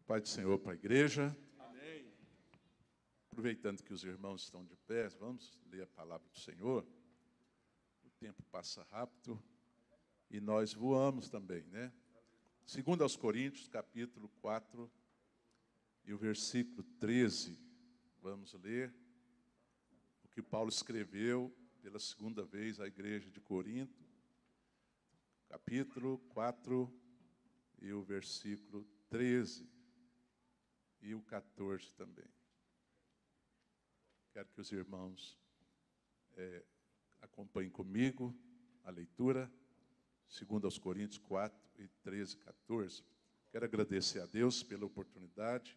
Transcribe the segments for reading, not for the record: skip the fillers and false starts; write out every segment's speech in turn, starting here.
Pai do Senhor para a igreja. Amém. Aproveitando que os irmãos estão de pé, vamos ler a palavra do Senhor. O tempo passa rápido e nós voamos também, né? Segundo aos Coríntios, capítulo 4 e o versículo 13. Vamos ler o que Paulo escreveu pela segunda vez à igreja de Corinto. Capítulo 4 e o versículo 13. E o 14 também. Quero que os irmãos acompanhem comigo a leitura, segundo aos Coríntios 4 e 13, 14. Quero agradecer a Deus pela oportunidade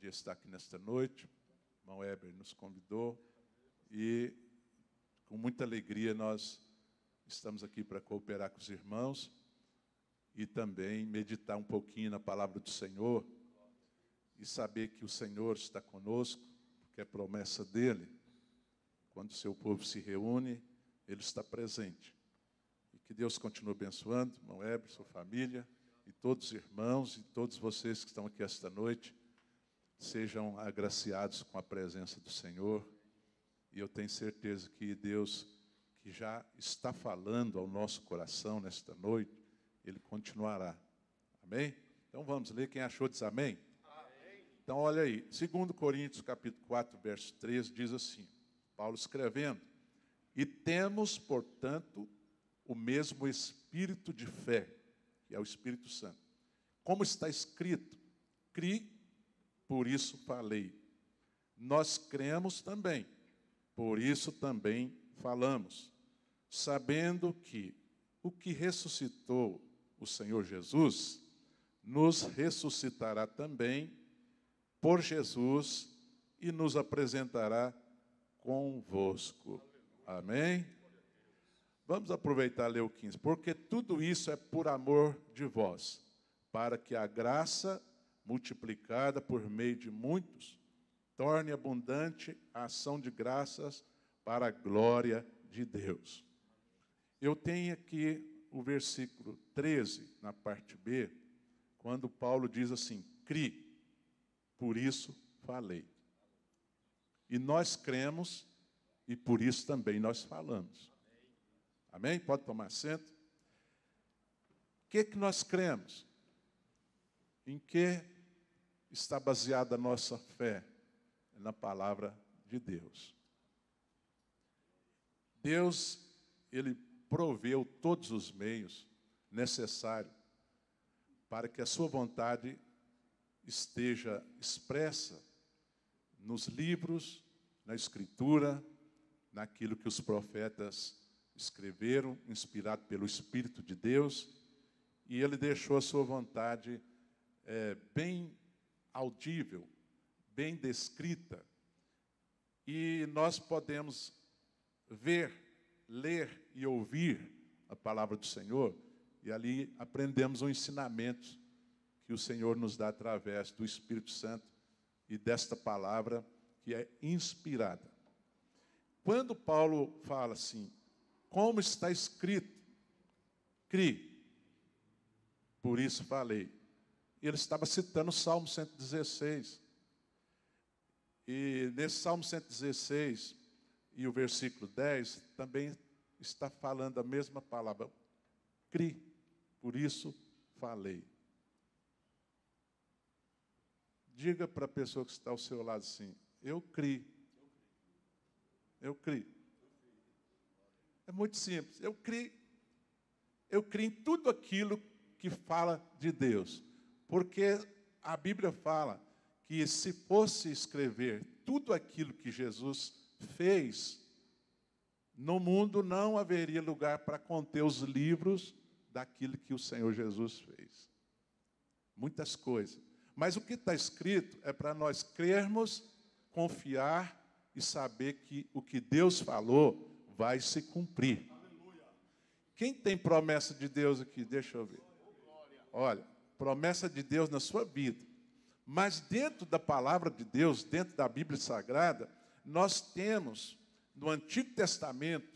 de estar aqui nesta noite. O irmão Heber nos convidou e, com muita alegria, nós estamos aqui para cooperar com os irmãos e também meditar um pouquinho na palavra do Senhor, e saber que o Senhor está conosco, porque é promessa dele. Quando o seu povo se reúne, ele está presente. E que Deus continue abençoando, irmão Heber, sua família, e todos os irmãos, e todos vocês que estão aqui esta noite, sejam agraciados com a presença do Senhor. E eu tenho certeza que Deus, que já está falando ao nosso coração nesta noite, Ele continuará. Amém? Então vamos ler. Quem achou diz amém? Então, olha aí, 2 Coríntios, capítulo 4, verso 13, diz assim, Paulo escrevendo: E temos, portanto, o mesmo espírito de fé, que é o Espírito Santo. Como está escrito, cri, por isso falei. Nós cremos também, por isso também falamos, sabendo que o que ressuscitou o Senhor Jesus, nos ressuscitará também por Jesus e nos apresentará convosco. Amém? Vamos aproveitar e ler o 15. Porque tudo isso é por amor de vós, para que a graça, multiplicada por meio de muitos, torne abundante a ação de graças para a glória de Deus. Eu tenho aqui o versículo 13, na parte B, quando Paulo diz assim, cri, por isso falei. E nós cremos, e por isso também nós falamos. Amém? Pode tomar assento. O que nós cremos? Em que está baseada a nossa fé? Na palavra de Deus. Deus, Ele proveu todos os meios necessários para que a sua vontade esteja expressa nos livros, na Escritura, naquilo que os profetas escreveram, inspirado pelo Espírito de Deus, e Ele deixou a sua vontade bem audível, bem descrita, e nós podemos ver, ler e ouvir a palavra do Senhor, e ali aprendemos um ensinamento que o Senhor nos dá através do Espírito Santo e desta palavra que é inspirada. Quando Paulo fala assim, como está escrito, cri, por isso falei. Ele estava citando o Salmo 116. E nesse Salmo 116 e o versículo 10, também está falando a mesma palavra, cri, por isso falei. Diga para a pessoa que está ao seu lado assim, eu criei. Eu criei. É muito simples. Eu criei em tudo aquilo que fala de Deus. Porque a Bíblia fala que se fosse escrever tudo aquilo que Jesus fez, no mundo não haveria lugar para conter os livros daquilo que o Senhor Jesus fez. Muitas coisas. Mas o que está escrito é para nós crermos, confiar e saber que o que Deus falou vai se cumprir. Quem tem promessa de Deus aqui? Deixa eu ver. Olha, promessa de Deus na sua vida. Mas dentro da palavra de Deus, dentro da Bíblia Sagrada, nós temos, no Antigo Testamento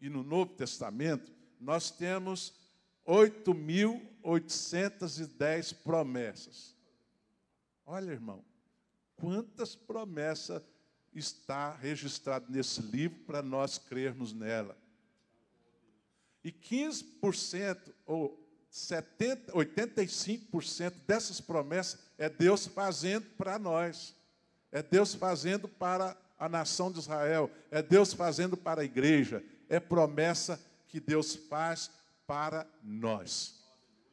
e no Novo Testamento, nós temos 8.810 promessas. Olha, irmão, quantas promessas está registrado nesse livro para nós crermos nela. E 15% ou 85% dessas promessas é Deus fazendo para nós. É Deus fazendo para a nação de Israel. É Deus fazendo para a igreja. É promessa que Deus faz para nós.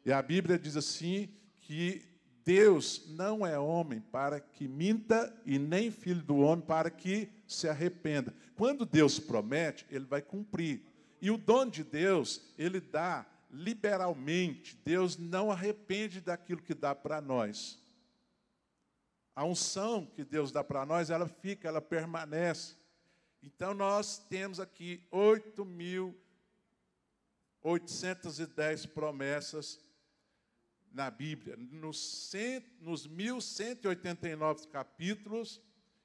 E a Bíblia diz assim, que Deus não é homem para que minta, e nem filho do homem para que se arrependa. Quando Deus promete, Ele vai cumprir. E o dom de Deus, Ele dá liberalmente. Deus não arrepende daquilo que dá para nós. A unção que Deus dá para nós, ela fica, ela permanece. Então, nós temos aqui 8.810 promessas na Bíblia, nos 1.189 capítulos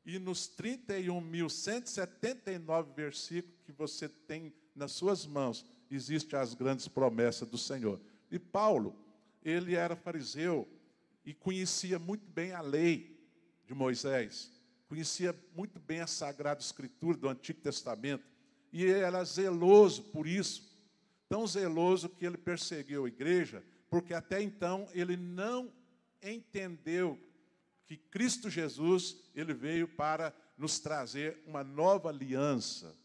e nos 31.179 versículos que você tem nas suas mãos, existem as grandes promessas do Senhor. E Paulo, ele era fariseu e conhecia muito bem a lei de Moisés, conhecia muito bem a Sagrada Escritura do Antigo Testamento, e ele era zeloso por isso, tão zeloso que ele perseguiu a igreja, porque até então ele não entendeu que Cristo Jesus, ele veio para nos trazer uma nova aliança.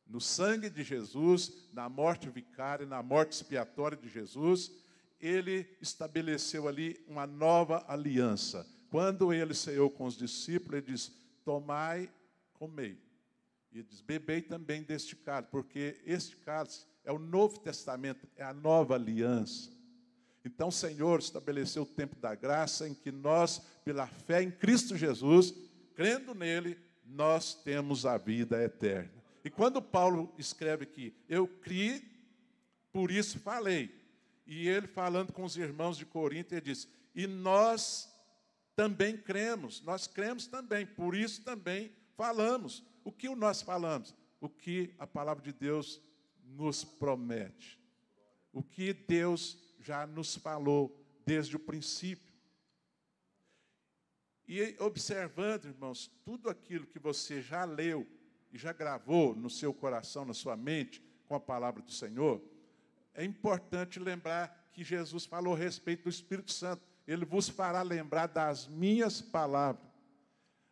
No sangue de Jesus, na morte vicária, na morte expiatória de Jesus, ele estabeleceu ali uma nova aliança. Quando ele ceou com os discípulos, ele diz: tomai, comei. E ele diz: bebei também deste cálice, porque este cálice é o Novo Testamento, é a nova aliança. Então o Senhor estabeleceu o tempo da graça em que nós, pela fé em Cristo Jesus, crendo nele, nós temos a vida eterna. E quando Paulo escreve aqui, eu criei, por isso falei. E ele falando com os irmãos de Corinto, ele diz: e nós também cremos, nós cremos também, por isso também falamos. O que nós falamos? O que a palavra de Deus nos promete. O que Deus já nos falou desde o princípio. E observando, irmãos, tudo aquilo que você já leu e já gravou no seu coração, na sua mente, com a palavra do Senhor, é importante lembrar que Jesus falou a respeito do Espírito Santo. Ele vos fará lembrar das minhas palavras.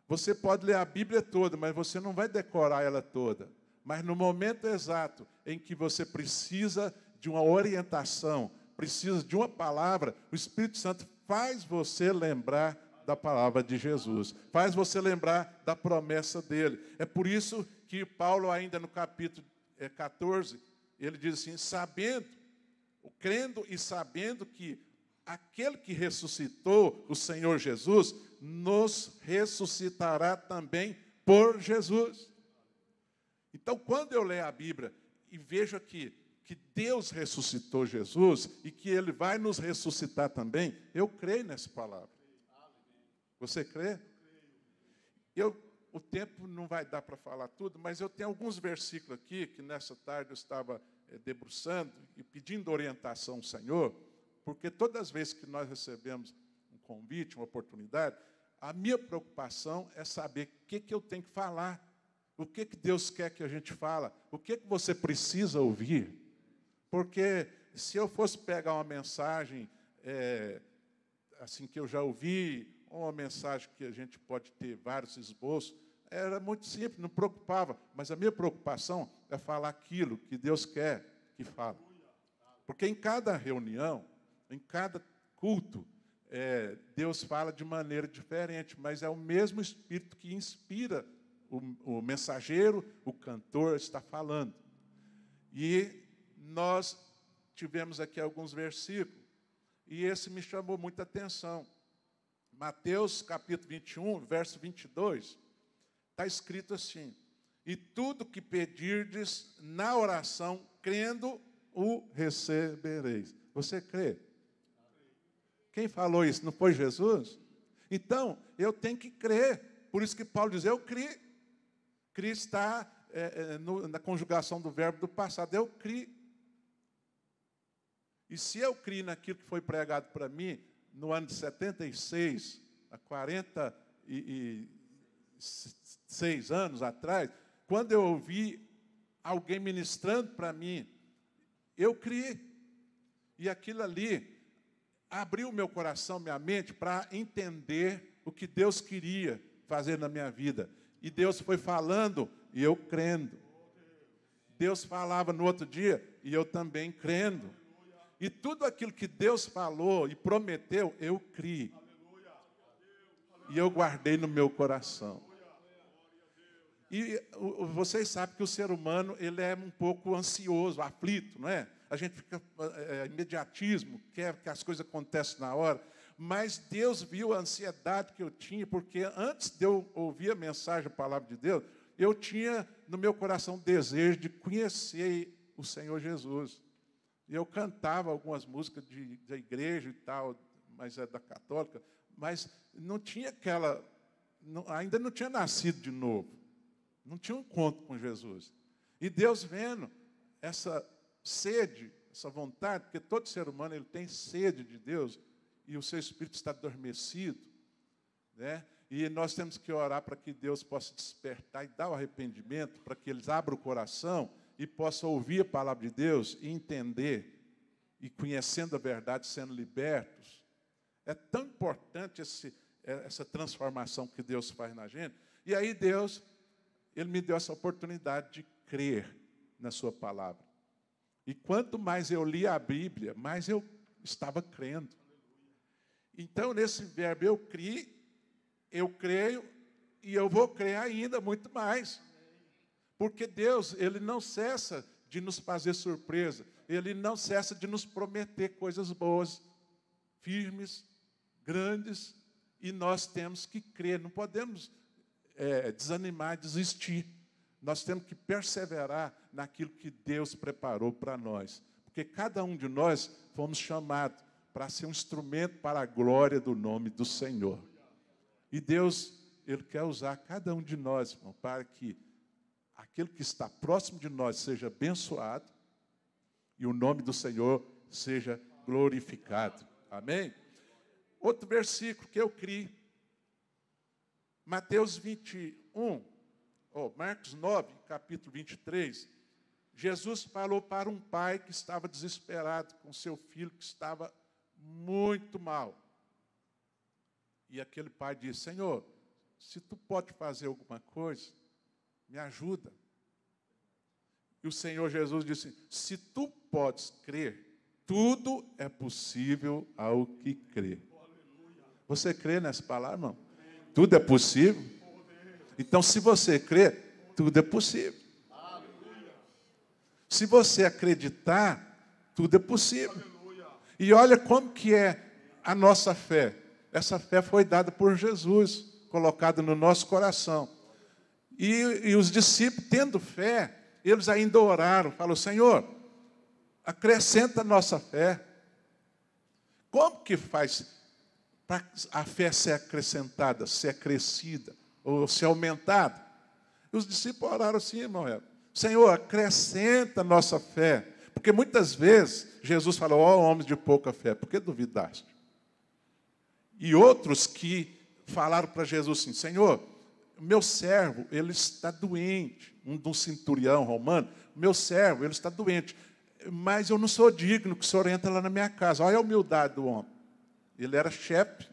Você pode ler a Bíblia toda, mas você não vai decorar ela toda. Mas no momento exato em que você precisa de uma orientação, precisa de uma palavra, o Espírito Santo faz você lembrar da palavra de Jesus, faz você lembrar da promessa dele. É por isso que Paulo, ainda no capítulo 14, ele diz assim: crendo e sabendo que aquele que ressuscitou o Senhor Jesus, nos ressuscitará também por Jesus. Então, quando eu leio a Bíblia e vejo aqui que Deus ressuscitou Jesus e que Ele vai nos ressuscitar também, eu creio nessa palavra. Você crê? O tempo não vai dar para falar tudo, mas eu tenho alguns versículos aqui que nessa tarde eu estava debruçando e pedindo orientação ao Senhor, porque todas as vezes que nós recebemos um convite, uma oportunidade, a minha preocupação é saber o que eu tenho que falar, o que Deus quer que a gente fale, o que você precisa ouvir. Porque se eu fosse pegar uma mensagem assim que eu já ouvi, ou uma mensagem que a gente pode ter vários esboços, era muito simples, não preocupava. Mas a minha preocupação é falar aquilo que Deus quer que fale. Porque em cada reunião, em cada culto, Deus fala de maneira diferente, mas é o mesmo Espírito que inspira o mensageiro, o cantor está falando. E nós tivemos aqui alguns versículos, e esse me chamou muita atenção. Mateus, capítulo 21, verso 22, está escrito assim: e tudo que pedirdes na oração, crendo, o recebereis. Você crê? Quem falou isso? Não foi Jesus? Então, eu tenho que crer. Por isso que Paulo diz: eu criei. Criei está na conjugação do verbo do passado. Eu criei. E se eu criei naquilo que foi pregado para mim no ano de 76, há 46 anos atrás, quando eu ouvi alguém ministrando para mim, eu criei. E aquilo ali abriu o meu coração, minha mente, para entender o que Deus queria fazer na minha vida. E Deus foi falando e eu crendo. Deus falava no outro dia e eu também crendo. E tudo aquilo que Deus falou e prometeu, eu criei. E eu guardei no meu coração. E vocês sabem que o ser humano ele é um pouco ansioso, aflito, não é? A gente fica imediatismo, quer que as coisas aconteçam na hora. Mas Deus viu a ansiedade que eu tinha, porque antes de eu ouvir a mensagem, a palavra de Deus, eu tinha no meu coração o desejo de conhecer o Senhor Jesus. E eu cantava algumas músicas da igreja e tal, mas é da católica, mas não tinha aquela, ainda não tinha nascido de novo. Não tinha um encontro com Jesus. E Deus vendo essa sede, essa vontade, porque todo ser humano ele tem sede de Deus, e o seu espírito está adormecido, né? E nós temos que orar para que Deus possa despertar e dar o arrependimento, para que eles abram o coração e possam ouvir a palavra de Deus e entender, e conhecendo a verdade, sendo libertos. É tão importante essa transformação que Deus faz na gente. E aí Deus, Ele me deu essa oportunidade de crer na sua palavra. E quanto mais eu lia a Bíblia, mais eu estava crendo. Então, nesse verbo, eu criei, eu creio, e eu vou crer ainda muito mais. Porque Deus, Ele não cessa de nos fazer surpresa. Ele não cessa de nos prometer coisas boas, firmes, grandes, e nós temos que crer. Não podemos desanimar, desistir. Nós temos que perseverar naquilo que Deus preparou para nós. Porque cada um de nós fomos chamados para ser um instrumento para a glória do nome do Senhor. E Deus, Ele quer usar cada um de nós, irmão, para que aquele que está próximo de nós seja abençoado e o nome do Senhor seja glorificado. Amém? Outro versículo que eu criei. Mateus 21, Marcos 9, capítulo 23. Jesus falou para um pai que estava desesperado com seu filho que estava muito mal. E aquele pai disse: Senhor, se tu pode fazer alguma coisa, me ajuda. E o Senhor Jesus disse: se tu podes crer, tudo é possível ao que crê. Você crê nessa palavra, irmão? Tudo é possível? Então, se você crê, tudo é possível. Se você acreditar, tudo é possível. E olha como que é a nossa fé. Essa fé foi dada por Jesus, colocada no nosso coração. E os discípulos, tendo fé, eles ainda oraram, falaram: Senhor, acrescenta a nossa fé. Como que faz para a fé ser acrescentada, ser acrescida, ou ser aumentada? E os discípulos oraram assim, irmão: Senhor, acrescenta a nossa fé. Porque muitas vezes Jesus falou: ó homens de pouca fé, por que duvidaste? E outros que falaram para Jesus assim: Senhor, meu servo, ele está doente. Um centurião romano: meu servo, ele está doente, mas eu não sou digno que o Senhor entre lá na minha casa. Olha a humildade do homem. Ele era chefe,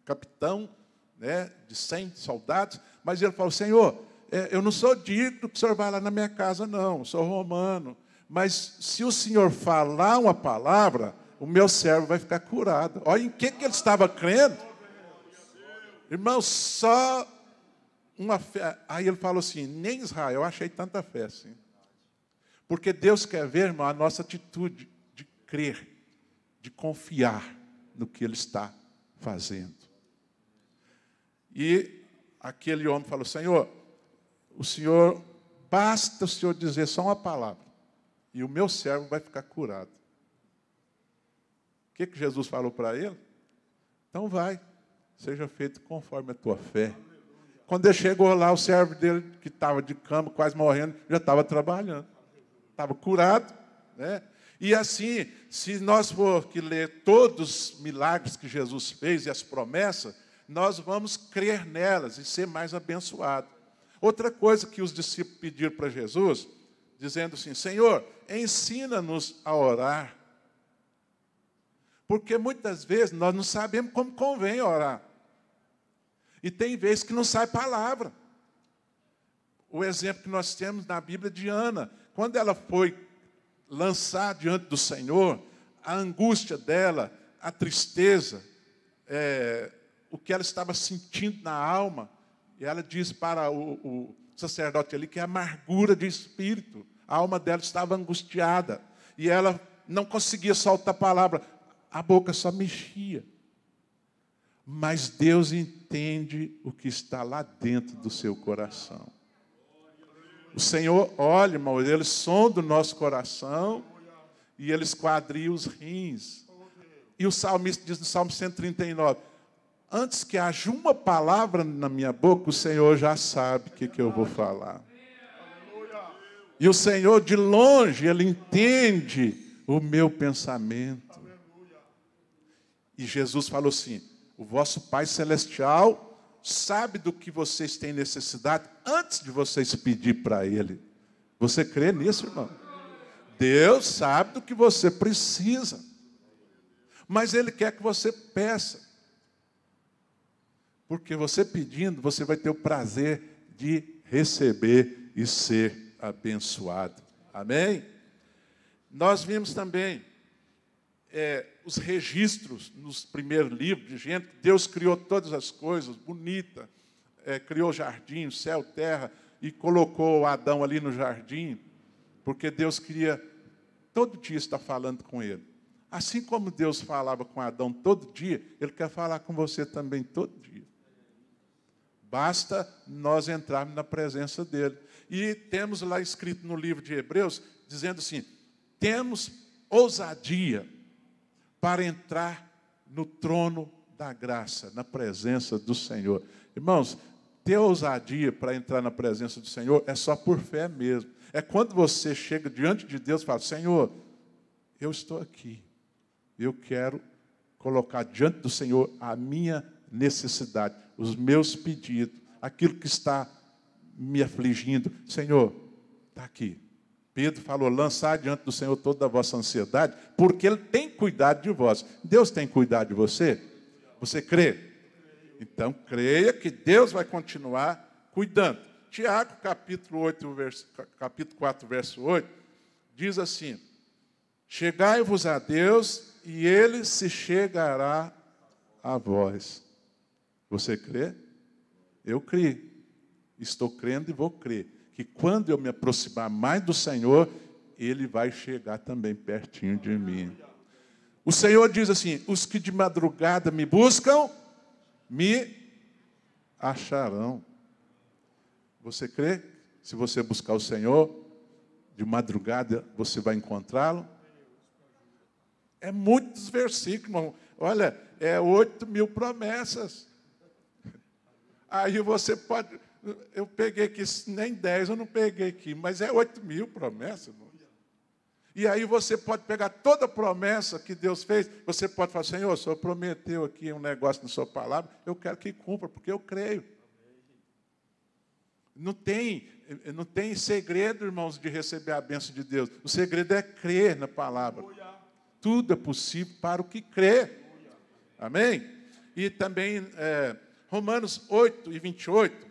capitão, né, de 100 soldados, mas ele falou: Senhor, eu não sou digno que o Senhor vá lá na minha casa, não, eu sou romano. Mas se o Senhor falar uma palavra, o meu servo vai ficar curado. Olha em que ele estava crendo. Irmão, só uma fé. Aí ele falou assim: nem Israel, eu achei tanta fé assim. Porque Deus quer ver, irmão, a nossa atitude de crer, de confiar no que Ele está fazendo. E aquele homem falou: Senhor, basta o Senhor dizer só uma palavra, e o meu servo vai ficar curado. O que Jesus falou para ele? Então vai, seja feito conforme a tua fé. Quando ele chegou lá, o servo dele, que estava de cama, quase morrendo, já estava trabalhando. Estava curado, né? E assim, se nós for que ler todos os milagres que Jesus fez e as promessas, nós vamos crer nelas e ser mais abençoados. Outra coisa que os discípulos pediram para Jesus, dizendo assim: Senhor, ensina-nos a orar. Porque muitas vezes nós não sabemos como convém orar. E tem vezes que não sai palavra. O exemplo que nós temos na Bíblia de Ana, quando ela foi lançar diante do Senhor, a angústia dela, a tristeza, o que ela estava sentindo na alma, e ela diz para o sacerdote ali que é amargura de espírito. A alma dela estava angustiada, e ela não conseguia soltar a palavra, a boca só mexia. Mas Deus entende o que está lá dentro do seu coração. O Senhor olha, irmão, Ele sonda o nosso coração e Ele esquadria os rins. E o salmista diz no Salmo 139, antes que haja uma palavra na minha boca, o Senhor já sabe o que eu vou falar. E o Senhor, de longe, Ele entende o meu pensamento. E Jesus falou assim, o vosso Pai Celestial sabe do que vocês têm necessidade antes de vocês pedir para Ele. Você crê nisso, irmão? Deus sabe do que você precisa. Mas Ele quer que você peça. Porque você pedindo, você vai ter o prazer de receber e ser abençoado. Amém? Nós vimos também os registros nos primeiros livros de gente. Deus criou todas as coisas, bonita. Criou jardim, céu, terra, e colocou Adão ali no jardim, porque Deus queria todo dia estar falando com ele. Assim como Deus falava com Adão todo dia, Ele quer falar com você também todo dia. Basta nós entrarmos na presença dEle. E temos lá escrito no livro de Hebreus, dizendo assim, temos ousadia para entrar no trono da graça, na presença do Senhor. Irmãos, ter ousadia para entrar na presença do Senhor é só por fé mesmo. É quando você chega diante de Deus e fala, Senhor, eu estou aqui. Eu quero colocar diante do Senhor a minha necessidade, os meus pedidos, aquilo que está me afligindo. Senhor, está aqui. Pedro falou, lançar diante do Senhor toda a vossa ansiedade, porque Ele tem cuidado de vós. Deus tem cuidado de você? Você crê? Então, creia que Deus vai continuar cuidando. Tiago, capítulo 4, verso 8, diz assim, chegai-vos a Deus e Ele se chegará a vós. Você crê? Eu creio. Estou crendo e vou crer que quando eu me aproximar mais do Senhor, Ele vai chegar também pertinho de mim. O Senhor diz assim, os que de madrugada me buscam, me acharão. Você crê? Se você buscar o Senhor, de madrugada você vai encontrá-lo? É muitos versículos, irmão. Olha, 8.000 promessas. Aí você pode... Eu peguei aqui, nem 10 eu não peguei aqui, mas 8.000 promessas, irmão. E aí você pode pegar toda a promessa que Deus fez, você pode falar, Senhor, o Senhor prometeu aqui um negócio na sua palavra, eu quero que cumpra, porque eu creio. Não tem segredo, irmãos, de receber a bênção de Deus. O segredo é crer na palavra. Tudo é possível para o que crê. Amém? E também, Romanos 8 e 28,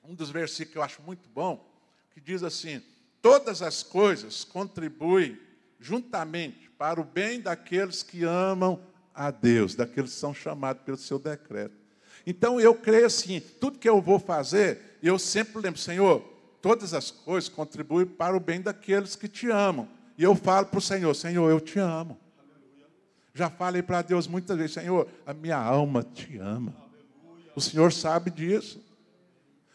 um dos versículos que eu acho muito bom, que diz assim, todas as coisas contribuem juntamente para o bem daqueles que amam a Deus, daqueles que são chamados pelo seu decreto. Então, eu creio assim, tudo que eu vou fazer, eu sempre lembro, Senhor, todas as coisas contribuem para o bem daqueles que te amam. E eu falo para o Senhor, Senhor, eu te amo. Já falei para Deus muitas vezes, Senhor, a minha alma te ama. O Senhor sabe disso.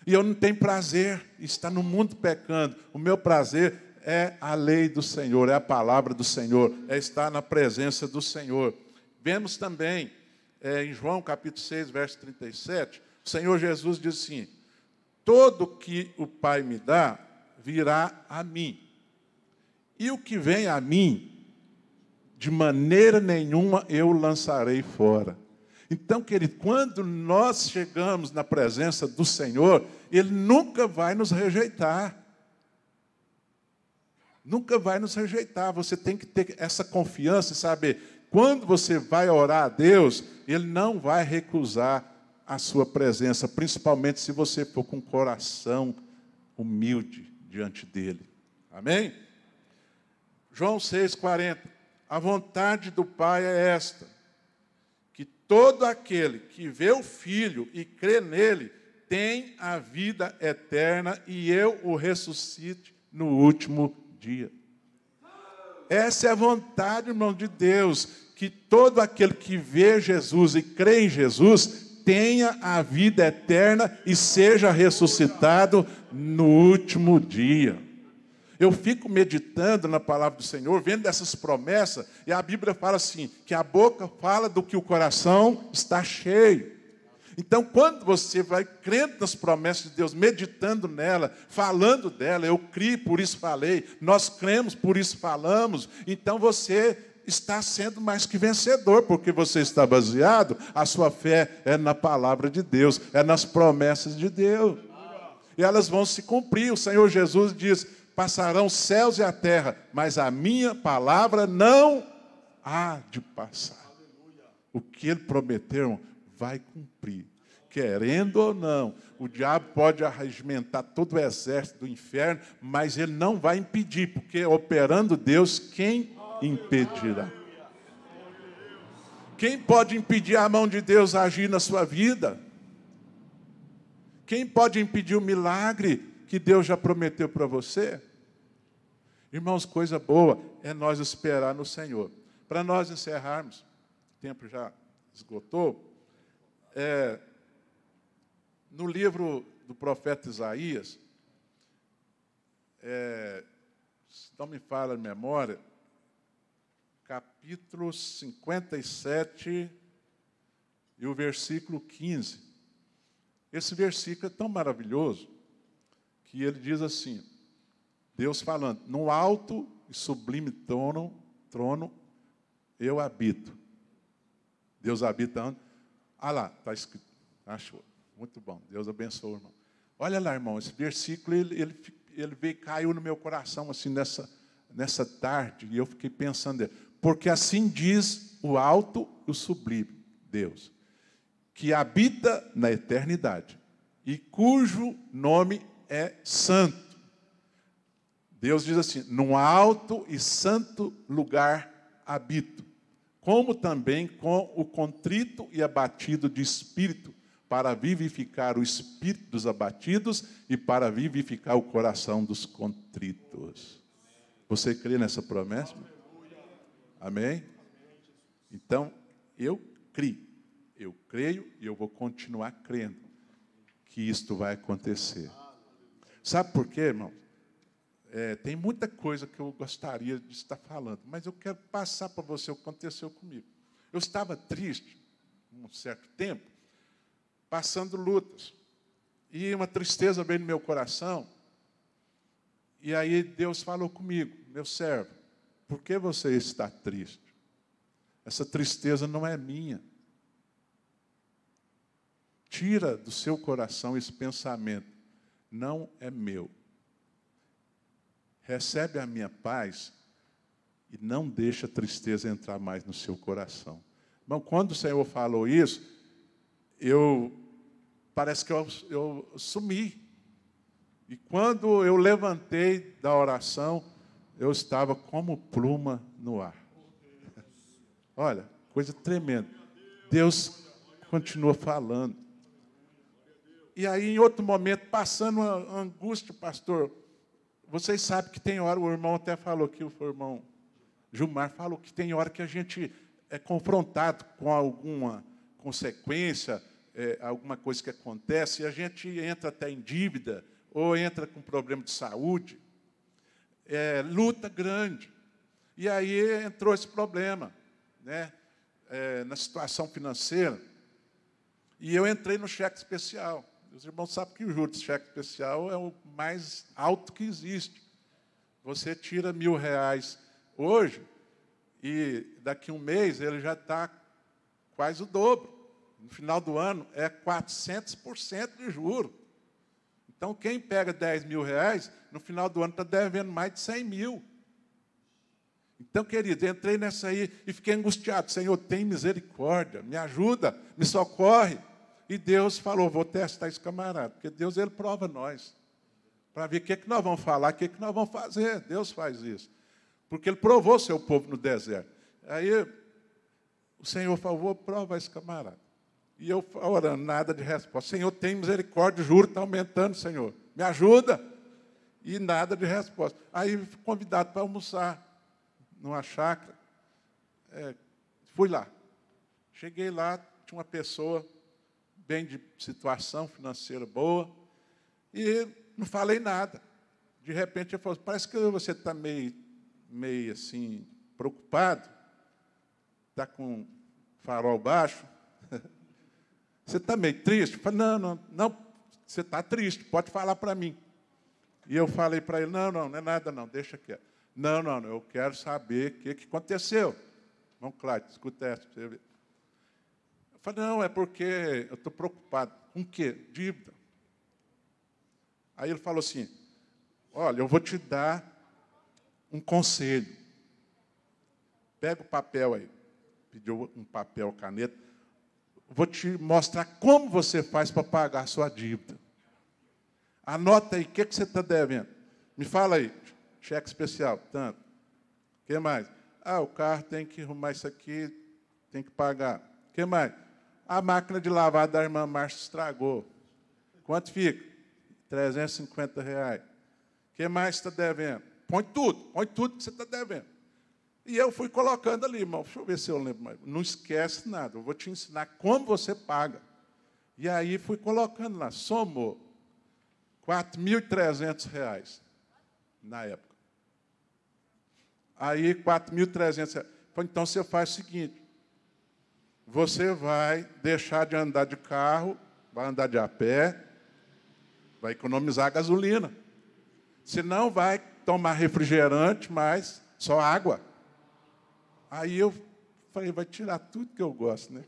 E eu não tenho prazer em estar no mundo pecando. O meu prazer é a lei do Senhor, é a palavra do Senhor, é estar na presença do Senhor. Vemos também, em João capítulo 6, verso 37, o Senhor Jesus diz assim, todo que o Pai me dá, virá a mim. E o que vem a mim, de maneira nenhuma eu o lançarei fora. Então, querido, quando nós chegamos na presença do Senhor, Ele nunca vai nos rejeitar. Nunca vai nos rejeitar. Você tem que ter essa confiança e saber, quando você vai orar a Deus, Ele não vai recusar a sua presença, principalmente se você for com o coração humilde diante dEle. Amém? João 6,40. A vontade do Pai é esta, que todo aquele que vê o Filho e crê nele, tem a vida eterna e eu o ressuscite no último dia. Essa é a vontade, irmão, de Deus, que todo aquele que vê Jesus e crê em Jesus tenha a vida eterna e seja ressuscitado no último dia. Eu fico meditando na palavra do Senhor, vendo essas promessas, e a Bíblia fala assim, que a boca fala do que o coração está cheio. Então, quando você vai crendo nas promessas de Deus, meditando nela, falando dela, eu criei, por isso falei, nós cremos, por isso falamos, então você está sendo mais que vencedor, porque você está baseado, a sua fé é na palavra de Deus, é nas promessas de Deus. E elas vão se cumprir. O Senhor Jesus diz, passarão os céus e a terra, mas a minha palavra não há de passar. O que Ele prometeu vai cumprir. Querendo ou não, o diabo pode arregimentar todo o exército do inferno, mas ele não vai impedir, porque operando Deus, quem impedirá? Quem pode impedir a mão de Deus agir na sua vida? Quem pode impedir o milagre que Deus já prometeu para você? Irmãos, coisa boa é nós esperar no Senhor. Para nós encerrarmos, o tempo já esgotou, no livro do profeta Isaías, se não me falha a memória, capítulo 57 e o versículo 15. Esse versículo é tão maravilhoso que ele diz assim, Deus falando, no alto e sublime trono eu habito. Deus habita onde? Ah lá, está escrito. Achou. Muito bom. Deus abençoe, irmão. Olha lá, irmão, esse versículo, ele veio, caiu no meu coração, assim, nessa tarde, e eu fiquei pensando, porque assim diz o alto e o sublime, Deus, que habita na eternidade, e cujo nome é santo. Deus diz assim, num alto e santo lugar habito, como também com o contrito e abatido de espírito, para vivificar o espírito dos abatidos e para vivificar o coração dos contritos. Você crê nessa promessa? Amém? Então, eu creio e eu vou continuar crendo que isto vai acontecer. Sabe por quê, irmão? Tem muita coisa que eu gostaria de estar falando, mas eu quero passar para você o que aconteceu comigo. Eu estava triste, um certo tempo, passando lutas, e uma tristeza veio no meu coração, e aí Deus falou comigo, meu servo, por que você está triste? Essa tristeza não é minha. Tira do seu coração esse pensamento, não é meu. Recebe a minha paz e não deixa a tristeza entrar mais no seu coração. Irmão, quando o Senhor falou isso, parece que eu sumi. E quando eu levantei da oração, eu estava como pluma no ar. Olha, coisa tremenda. Deus continua falando. E aí, em outro momento, passando uma angústia, pastor, vocês sabem que tem hora, o irmão até falou aqui, o irmão Gilmar falou que tem hora que a gente é confrontado com alguma consequência, alguma coisa que acontece, e a gente entra até em dívida, ou entra com problema de saúde, luta grande. E aí entrou esse problema, né? Na situação financeira, e eu entrei no cheque especial. Os irmãos sabem que o juros de cheque especial é o mais alto que existe. Você tira R$1.000 hoje, E daqui a um mês ele já está quase o dobro. No final do ano é 400% de juros. Então, quem pega 10 mil reais, no final do ano está devendo mais de 100 mil. Então, querido, entrei nessa aí e fiquei angustiado. Senhor, tem misericórdia, me ajuda, me socorre. E Deus falou, vou testar esse camarada, porque Deus, ele prova nós. Para ver o que nós vamos falar, o que nós vamos fazer. Deus faz isso. Porque ele provou seu povo no deserto. Aí, o Senhor falou, vou provar esse camarada. E eu orando, nada de resposta. Senhor, tem misericórdia, o juro está aumentando, Senhor. Me ajuda. E nada de resposta. Aí, fui convidado para almoçar numa chácara. Fui lá. Cheguei lá, tinha uma pessoa bem de situação financeira boa, e não falei nada. De repente, ele falou, parece que você está meio assim, preocupado, está com o farol baixo. Você está meio triste? Eu falei, não, você está triste, pode falar para mim. E eu falei para ele, não é nada não, deixa quieto. Não, eu quero saber o que aconteceu. Vamos, Cláudio, escuta essa para você ver. Eu falei, não, é porque eu estou preocupado. Com o quê? Dívida. Aí ele falou assim, olha, eu vou te dar um conselho. Pega o papel aí. Pediu um papel, caneta. Vou te mostrar como você faz para pagar a sua dívida. Anota aí, o que você está devendo? Me fala aí. Cheque especial, tanto. O que mais? O carro tem que arrumar isso aqui, tem que pagar. O que mais? A máquina de lavar da irmã Márcia estragou. Quanto fica? R$350. O que mais você está devendo? Põe tudo que você está devendo. E eu fui colocando ali, irmão. Deixa eu ver se eu lembro mais. Não esquece nada, eu vou te ensinar como você paga. E aí fui colocando lá, somou R$4.300 na época. Aí, R$4.300. Então, você faz o seguinte, você vai deixar de andar de carro, vai andar de a pé, vai economizar gasolina. Você não vai tomar refrigerante, mas só água. Aí eu falei, vai tirar tudo que eu gosto, né?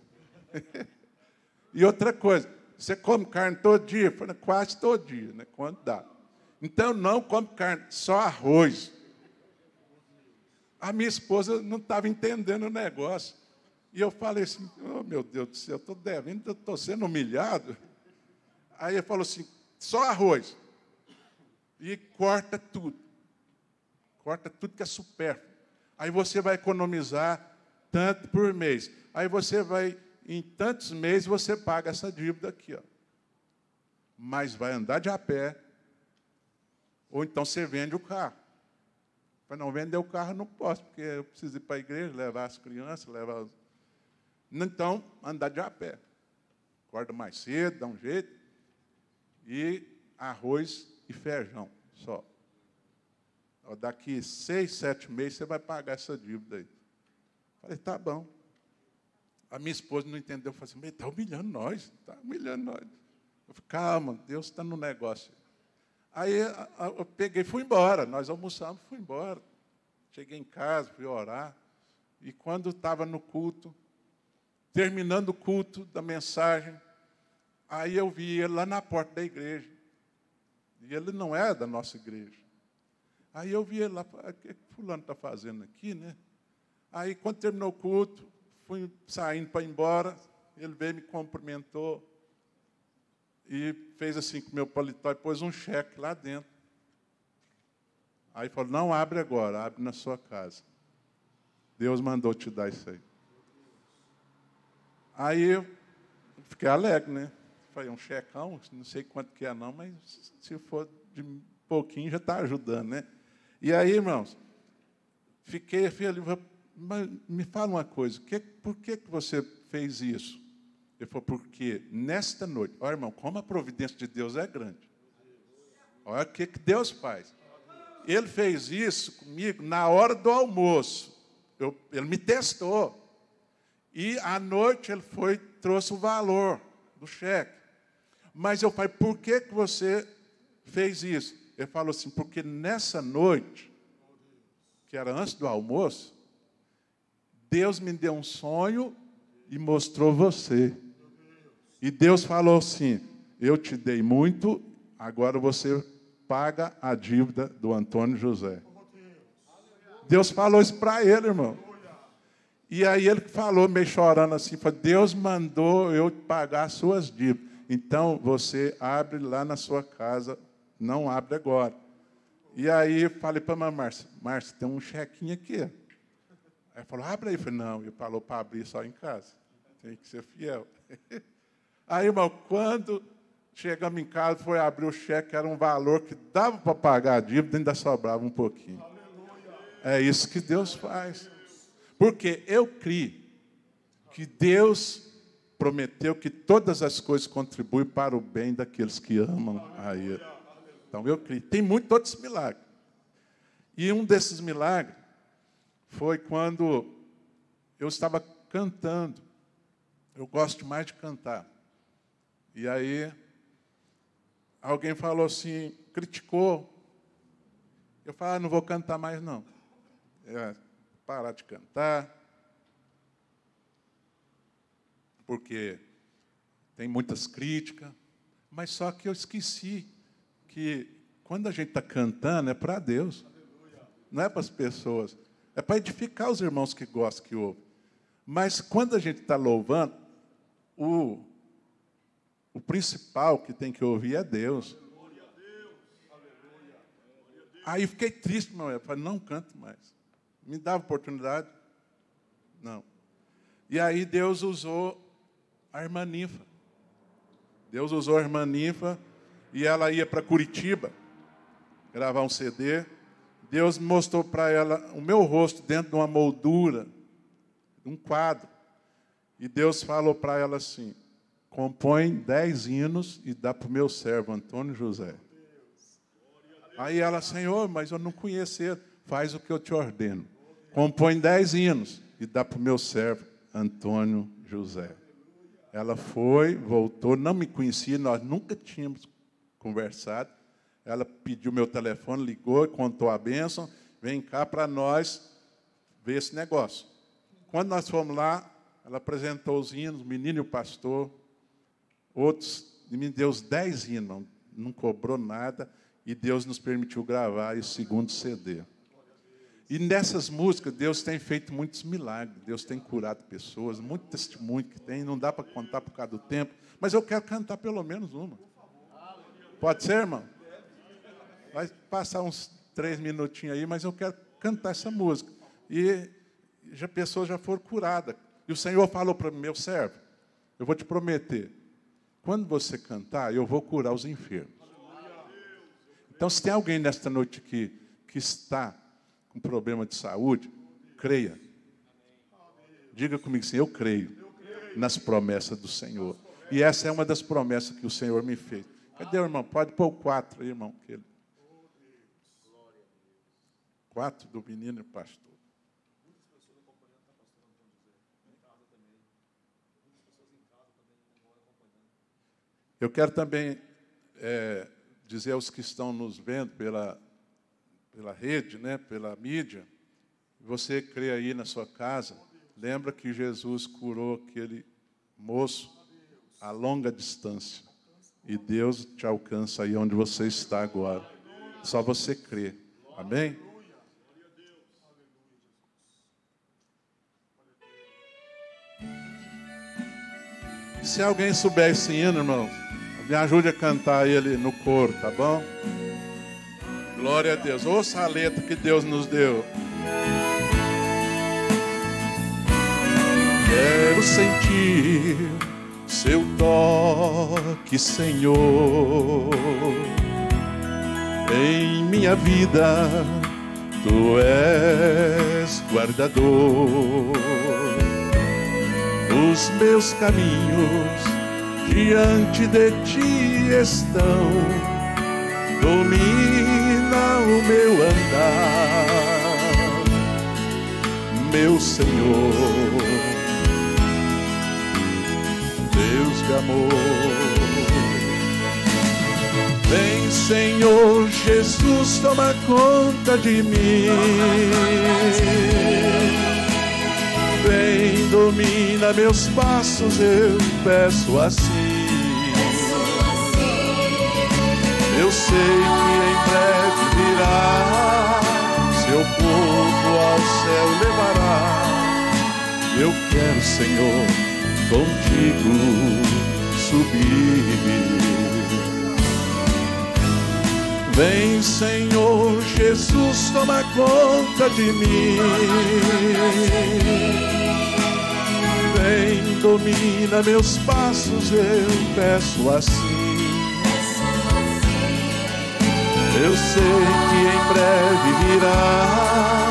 E outra coisa, você come carne todo dia? Eu falei, quase todo dia, né? Quando dá. Então, não come carne, só arroz. A minha esposa não estava entendendo o negócio. E eu falei assim, oh, meu Deus do céu, eu estou devendo, eu estou sendo humilhado. Aí ele falou assim, só arroz. E corta tudo. Corta tudo que é supérfluo. Aí você vai economizar tanto por mês. Aí você vai, em tantos meses, você paga essa dívida aqui. Ó. Mas vai andar de a pé, ou então você vende o carro. Para não vender o carro, não posso, porque eu preciso ir para a igreja, levar as crianças, levar... Então, andar de a pé. Acorda mais cedo, dá um jeito. E arroz e feijão, só. Daqui 6, 7 meses, você vai pagar essa dívida aí. Falei, tá bom. A minha esposa não entendeu, falou assim, está humilhando nós, está humilhando nós. Eu falei, calma, Deus está no negócio. Aí eu peguei, fui embora, nós almoçamos, fui embora. Cheguei em casa, fui orar. E quando estava no culto, terminando o culto da mensagem, aí eu vi ele lá na porta da igreja. E ele não é da nossa igreja. Aí eu vi ele lá, o que fulano está fazendo aqui, né? Aí, quando terminou o culto, fui saindo para ir embora, ele veio, me cumprimentou e fez assim com o meu paletó e pôs um cheque lá dentro. Aí falou, não abre agora, abre na sua casa. Deus mandou te dar isso aí. Aí eu fiquei alegre, né? Falei, um checão, não sei quanto que é não, mas se for de pouquinho já está ajudando, né? E aí, irmãos, fiquei feliz. Mas me fala uma coisa, por que você fez isso? Ele falou, porque nesta noite, olha, irmão, como a providência de Deus é grande. Olha o que Deus faz. Ele fez isso comigo na hora do almoço. Ele me testou. E à noite ele trouxe o valor do cheque. Mas eu falei, por que você fez isso? Ele falou assim, porque nessa noite, que era antes do almoço, Deus me deu um sonho e mostrou você. E Deus falou assim, eu te dei muito, agora você paga a dívida do Antônio José. Deus falou isso para ele, irmão. E aí ele falou, meio chorando assim, falou, Deus mandou eu pagar as suas dívidas. Então, você abre lá na sua casa, não abre agora. E aí, falei para a mamãe, Márcia, tem um chequinho aqui. Aí falou, abre aí. Eu falei, não, ele falou para abrir só em casa. Tem que ser fiel. Aí, irmão, quando chegamos em casa, foi abrir o cheque, era um valor que dava para pagar a dívida, ainda sobrava um pouquinho. É isso que Deus faz. Porque eu creio que Deus prometeu que todas as coisas contribuem para o bem daqueles que amam a Ele. Então, eu creio. Tem muitos outros milagres. E um desses milagres foi quando eu estava cantando. Eu gosto mais de cantar. E aí, alguém falou assim, criticou. Eu falei, não vou cantar mais, não. Parar de cantar. Porque tem muitas críticas. Mas só que eu esqueci que quando a gente está cantando é para Deus. Não é para as pessoas. É para edificar os irmãos que gostam, que ouvem. Mas quando a gente está louvando, o principal que tem que ouvir é Deus. Aí fiquei triste, meu irmão. Eu falei, não canto mais. Me dava oportunidade? Não. E aí Deus usou a irmã Ninfa. Deus usou a irmã Ninfa e ela ia para Curitiba gravar um CD. Deus mostrou para ela o meu rosto dentro de uma moldura, de um quadro. E Deus falou para ela assim, compõe 10 hinos e dá para o meu servo Antônio José. Aí ela, Senhor, mas eu não conheço ele. Faz o que eu te ordeno. Compõe 10 hinos e dá para o meu servo Antônio José. Ela foi, voltou, não me conhecia, nós nunca tínhamos conversado. Ela pediu meu telefone, ligou, contou a bênção, vem cá para nós ver esse negócio. Quando nós fomos lá, ela apresentou os hinos, o menino e o pastor, outros, e me deu os 10 hinos, não cobrou nada, e Deus nos permitiu gravar esse segundo CD. E nessas músicas, Deus tem feito muitos milagres, Deus tem curado pessoas, muito testemunho que tem, não dá para contar por causa do tempo, mas eu quero cantar pelo menos uma. Pode ser, irmão? Vai passar uns 3 minutinhos aí, mas eu quero cantar essa música. E pessoas já foram curadas. E o Senhor falou para mim, meu servo, eu vou te prometer, quando você cantar, eu vou curar os enfermos. Então, se tem alguém nesta noite aqui que está com problema de saúde, creia. Diga comigo assim, eu creio nas promessas do Senhor. E essa é uma das promessas que o Senhor me fez. Cadê o irmão? Pode pôr o 4 aí, irmão. 4 do menino e pastor. Eu quero também dizer aos que estão nos vendo pela rede, né, pela mídia, você crê aí na sua casa, lembra que Jesus curou aquele moço a longa distância. E Deus te alcança aí onde você está agora. Só você crê. Amém? Se alguém souber esse hino, irmão, me ajude a cantar ele no coro, tá bom? Glória a Deus. Ouça a letra que Deus nos deu. Quero sentir seu toque, Senhor. Em minha vida, Tu és guardador. Os meus caminhos diante de Ti estão. Domina o meu andar, meu Senhor, Deus de amor. Vem, Senhor Jesus, toma conta de mim. Vem, domina meus passos, eu peço assim. Eu sei que em breve virá, seu povo ao céu levará. Eu quero, Senhor, contigo subir. Vem, Senhor Jesus, toma conta de mim. Vem, domina meus passos, eu peço assim. Eu sei que em breve virá,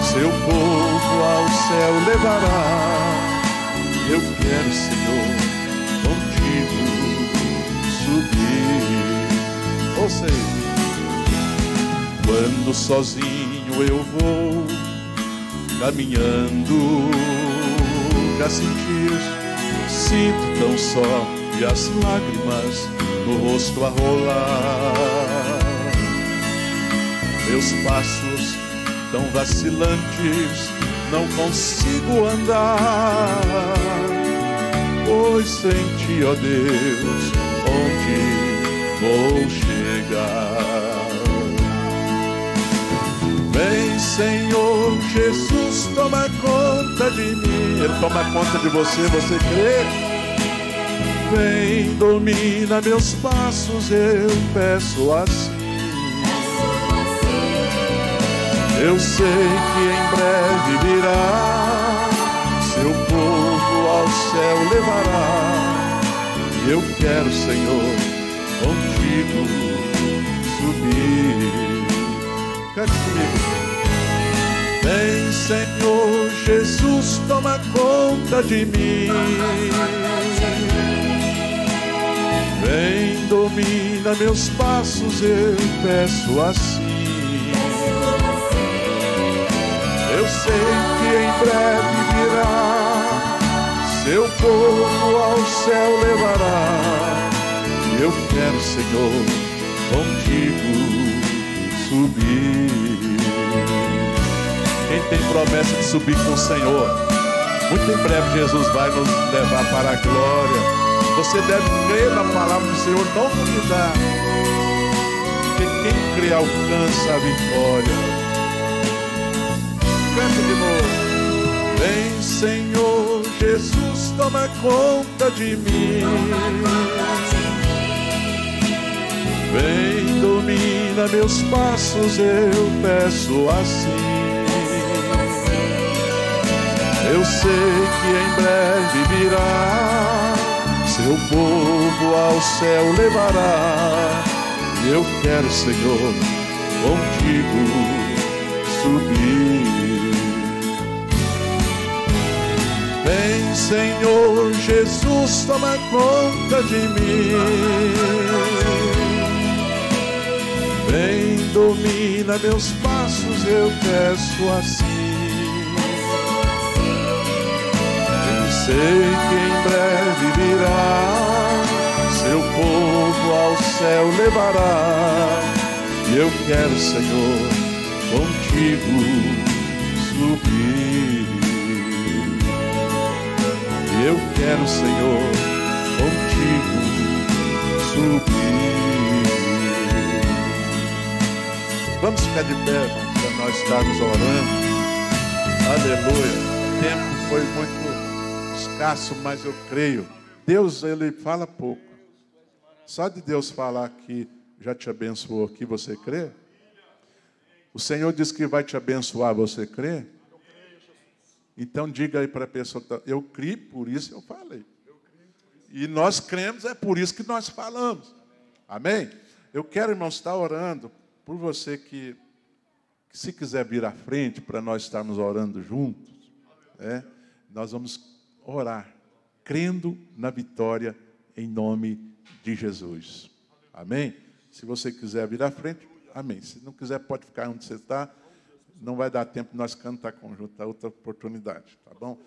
seu povo ao céu levará. Eu quero, Senhor, contigo subir. Ou seja, quando sozinho eu vou caminhando, já senti isso, sinto tão só, e as lágrimas no rosto a rolar. Meus passos tão vacilantes, não consigo andar, pois sem ti, ó Deus, onde vou chegar? Vem, Senhor Jesus, toma conta de mim. Ele toma conta de você, você crê? Vem, domina meus passos, eu peço assim. Eu sei que em breve virá, seu povo ao céu levará. E eu quero, Senhor, contigo subir. Cante comigo. Vem, Senhor Jesus, toma conta de mim. Vem, domina meus passos, eu peço assim. Eu sei que em breve virá, seu povo ao céu levará. Eu quero, Senhor, contigo subir. Quem tem promessa de subir com o Senhor, muito em breve Jesus vai nos levar para a glória. Você deve crer na palavra do Senhor, não duvidar, porque quem crê alcança a vitória. Canta de novo. Vem, Senhor Jesus, toma conta de mim. Vem, domina meus passos, eu peço assim. Eu sei que em breve virá, seu povo ao céu levará. Eu quero, Senhor, contigo subir. Vem, Senhor Jesus, toma conta de mim. Vem, domina meus passos, eu peço assim. Eu sei que em breve virá, seu povo ao céu levará. E eu quero, Senhor, contigo subir. Eu quero, Senhor, contigo subir. Vamos ficar de pé para nós estarmos orando. Aleluia. O tempo foi muito escasso, mas eu creio. Deus, Ele fala pouco. Só de Deus falar que já te abençoou aqui, você crê? O Senhor disse que vai te abençoar, você crê? Então diga aí para a pessoa, eu criei, por isso eu falei. E nós cremos, é por isso que nós falamos. Amém? Eu quero, irmãos, estar orando por você que se quiser vir à frente para nós estarmos orando juntos, nós vamos orar, crendo na vitória em nome de Jesus. Amém? Se você quiser vir à frente, amém. Se não quiser, pode ficar onde você está. Não vai dar tempo de nós cantar conjunto, a outra oportunidade, tá bom?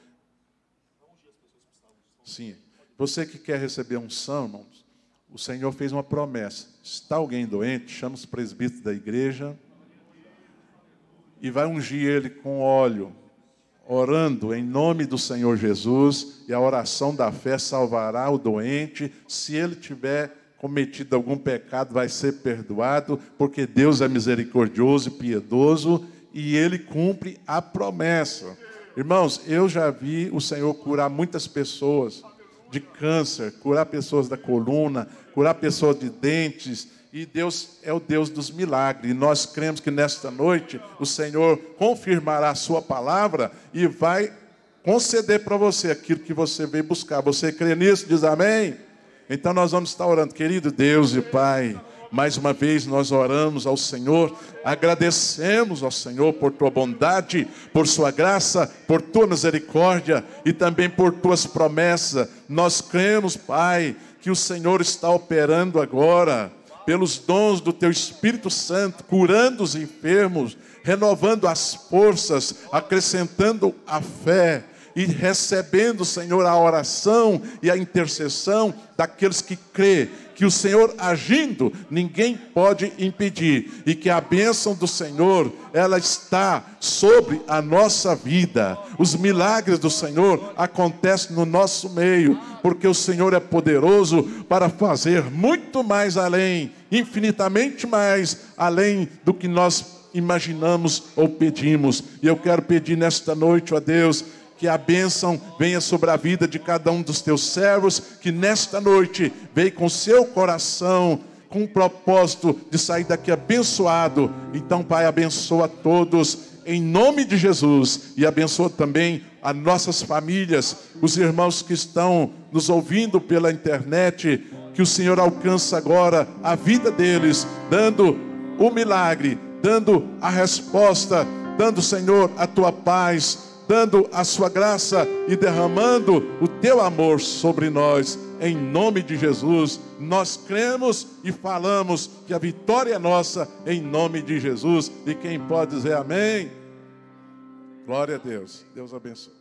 Sim. Você que quer receber unção, irmãos, o Senhor fez uma promessa. Está alguém doente, chama os presbíteros da igreja e vai ungir ele com óleo orando em nome do Senhor Jesus, e a oração da fé salvará o doente. Se ele tiver cometido algum pecado, vai ser perdoado, porque Deus é misericordioso e piedoso, e Ele cumpre a promessa. Irmãos, eu já vi o Senhor curar muitas pessoas de câncer, curar pessoas da coluna, curar pessoas de dentes, e Deus é o Deus dos milagres. E nós cremos que nesta noite o Senhor confirmará a sua palavra e vai conceder para você aquilo que você veio buscar. Você crê nisso? Diz amém? Então nós vamos estar orando. Querido Deus e Pai, mais uma vez nós oramos ao Senhor, agradecemos ao Senhor por Tua bondade, por Sua graça, por Tua misericórdia e também por Tuas promessas. Nós cremos, Pai, que o Senhor está operando agora, pelos dons do Teu Espírito Santo, curando os enfermos, renovando as forças, acrescentando a fé e recebendo, Senhor, a oração e a intercessão daqueles que crê que o Senhor agindo, ninguém pode impedir, e que a bênção do Senhor, ela está sobre a nossa vida. Os milagres do Senhor acontecem no nosso meio, porque o Senhor é poderoso para fazer muito mais além, infinitamente mais além do que nós imaginamos ou pedimos. E eu quero pedir nesta noite, ó Deus, que a bênção venha sobre a vida de cada um dos teus servos, que nesta noite veio com seu coração, com o propósito de sair daqui abençoado. Então, Pai, abençoa todos em nome de Jesus, e abençoa também as nossas famílias, os irmãos que estão nos ouvindo pela internet, que o Senhor alcança agora a vida deles, dando o milagre, dando a resposta, dando, Senhor, a tua paz, dando a sua graça e derramando o teu amor sobre nós. Em nome de Jesus, nós cremos e falamos que a vitória é nossa, em nome de Jesus. E quem pode dizer amém? Glória a Deus. Deus abençoe.